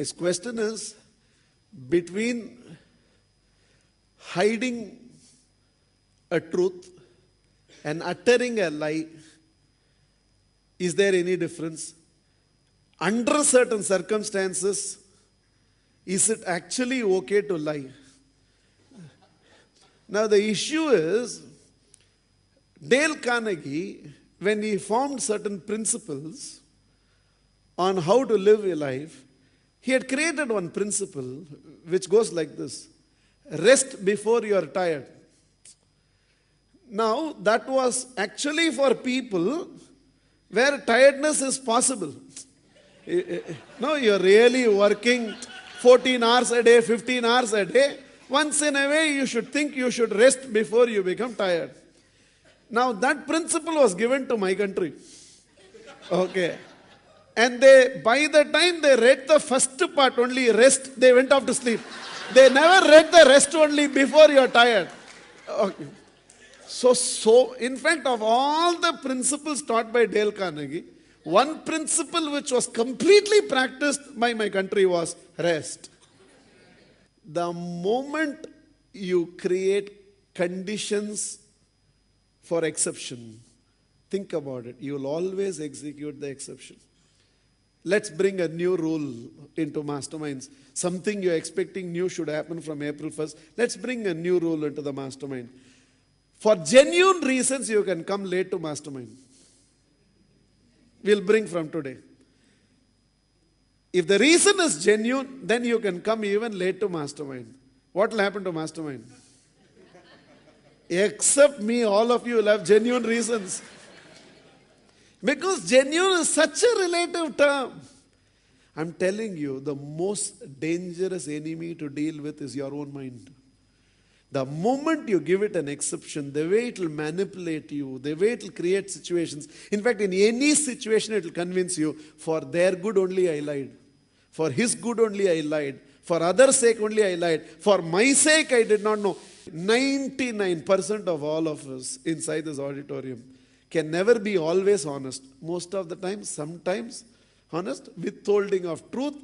His question is, between hiding a truth and uttering a lie, is there any difference? Under certain circumstances, is it actually okay to lie? Now the issue is, Dale Carnegie, when he formed certain principles on how to live a life, he had created one principle which goes like this: rest before you are tired. Now, that was actually for people where tiredness is possible. No, you're really working 14 hours a day, 15 hours a day. Once in a way, you should think you should rest before you become tired. Now, that principle was given to my country. Okay. And by the time they read the first part only, rest, they went off to sleep. They never read the rest only before you're tired. Okay. So, in fact, of all the principles taught by Dale Carnegie, one principle which was completely practiced by my country was rest. The moment you create conditions for exception, think about it, you will always execute the exception. Let's bring a new rule into masterminds. Something you're expecting new should happen from April 1st. Let's bring a new rule into the mastermind. For genuine reasons, you can come late to mastermind. We'll bring from today. If the reason is genuine, then you can come even late to mastermind. What will happen to mastermind? Except me, all of you will have genuine reasons. Because genuine is such a relative term. I'm telling you, the most dangerous enemy to deal with is your own mind. The moment you give it an exception, the way it will manipulate you, the way it will create situations. In fact, in any situation, it will convince you, for their good only I lied. For his good only I lied. For others' sake only I lied. For my sake I did not know. 99% of all of us inside this auditorium can never be always honest. Most of the time, sometimes honest, withholding of truth,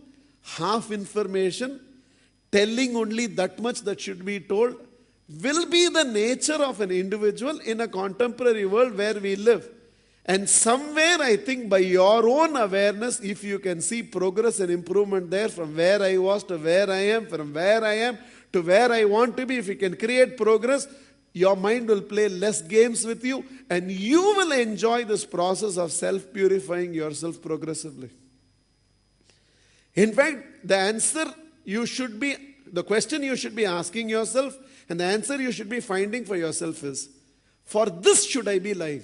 half information, telling only that much that should be told, will be the nature of an individual in a contemporary world where we live. And somewhere, I think, by your own awareness, if you can see progress and improvement there, from where I was to where I am, from where I am to where I want to be, if you can create progress, your mind will play less games with you, and you will enjoy this process of self-purifying yourself progressively. In fact, the question you should be asking yourself, and the answer you should be finding for yourself is, for this should I be lying?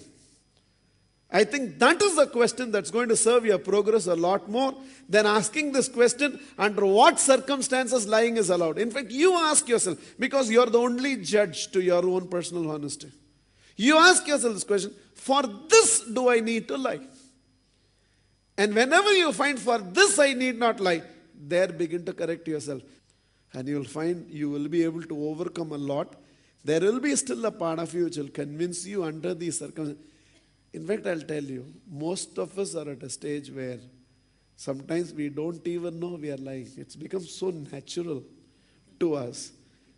I think that is the question that's going to serve your progress a lot more than asking this question, under what circumstances lying is allowed. In fact, you ask yourself, because you're the only judge to your own personal honesty. You ask yourself this question, for this do I need to lie? And whenever you find, for this I need not lie, there begin to correct yourself. And you'll find you will be able to overcome a lot. There will be still a part of you which will convince you under these circumstances. In fact, I'll tell you, most of us are at a stage where sometimes we don't even know we are lying. It's become so natural to us.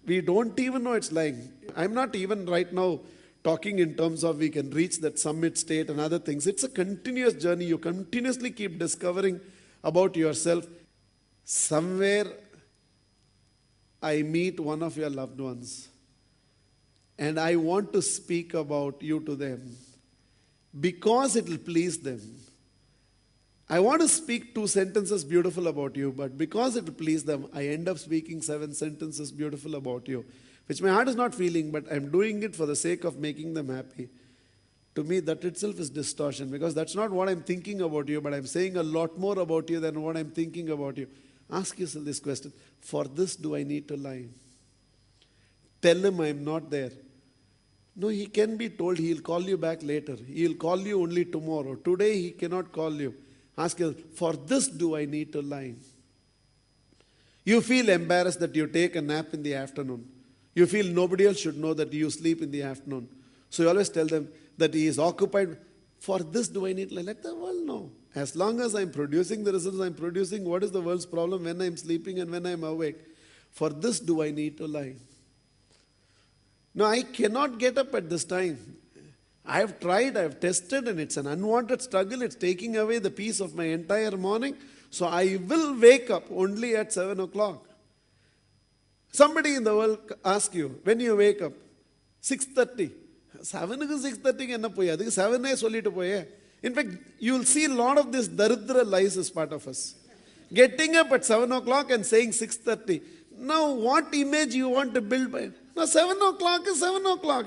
We don't even know it's lying. I'm not even right now talking in terms of we can reach that summit state and other things. It's a continuous journey. You continuously keep discovering about yourself. Somewhere I meet one of your loved ones and I want to speak about you to them because it will please them. I want to speak 2 sentences beautiful about you, but because it will please them, I end up speaking 7 sentences beautiful about you, which my heart is not feeling, but I'm doing it for the sake of making them happy. To me, that itself is distortion, because that's not what I'm thinking about you, but I'm saying a lot more about you than what I'm thinking about you. Ask yourself this question: for this do I need to lie? Tell him I'm not there. No, he can be told he'll call you back later. He'll call you only tomorrow. Today he cannot call you. Ask yourself, for this do I need to lie? You feel embarrassed that you take a nap in the afternoon. You feel nobody else should know that you sleep in the afternoon. So you always tell them that he is occupied. For this do I need to lie? Let the world know. As long as I'm producing the results I'm producing, what is the world's problem when I'm sleeping and when I'm awake? For this do I need to lie? No, I cannot get up at this time. I have tried, I have tested, and it's an unwanted struggle. It's taking away the peace of my entire morning. So I will wake up only at 7 o'clock. Somebody in the world asks you, when you wake up, 6:30. 7க்கு 6:30க்கு என்ன போய் அதுக்கு 7 சொல்லிட்டு போயே. In fact, you will see a lot of this daridra lies as part of us. Getting up at 7 o'clock and saying 6:30. Now, what image you want to build by? Now, 7 o'clock is 7 o'clock.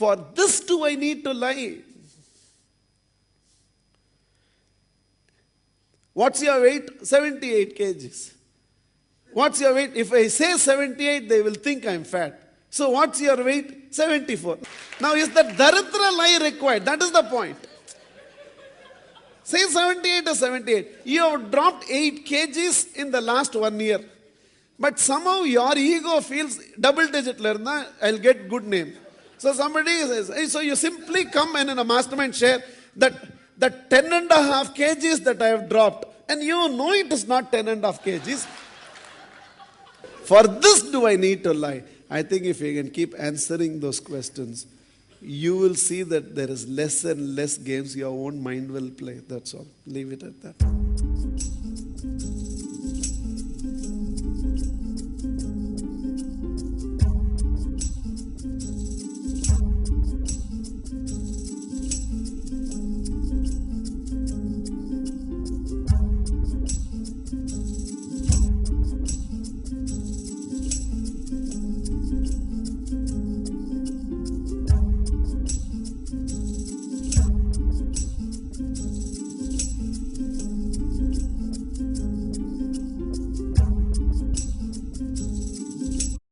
For this do I need to lie? What's your weight? 78 kgs. What's your weight? If I say 78, they will think I'm fat. So what's your weight? 74. Now, is that daridra lie required? That is the point. Say 78 or 78. You have dropped 8 kgs in the last 1 year. But somehow your ego feels double digit, I'll get good name. So somebody says, hey, so you simply come and in a mastermind share that 10.5 kgs that I have dropped. And you know it is not 10.5 kgs. For this do I need to lie? I think if you can keep answering those questions, you will see that there is less and less games your own mind will play. That's all. Leave it at that.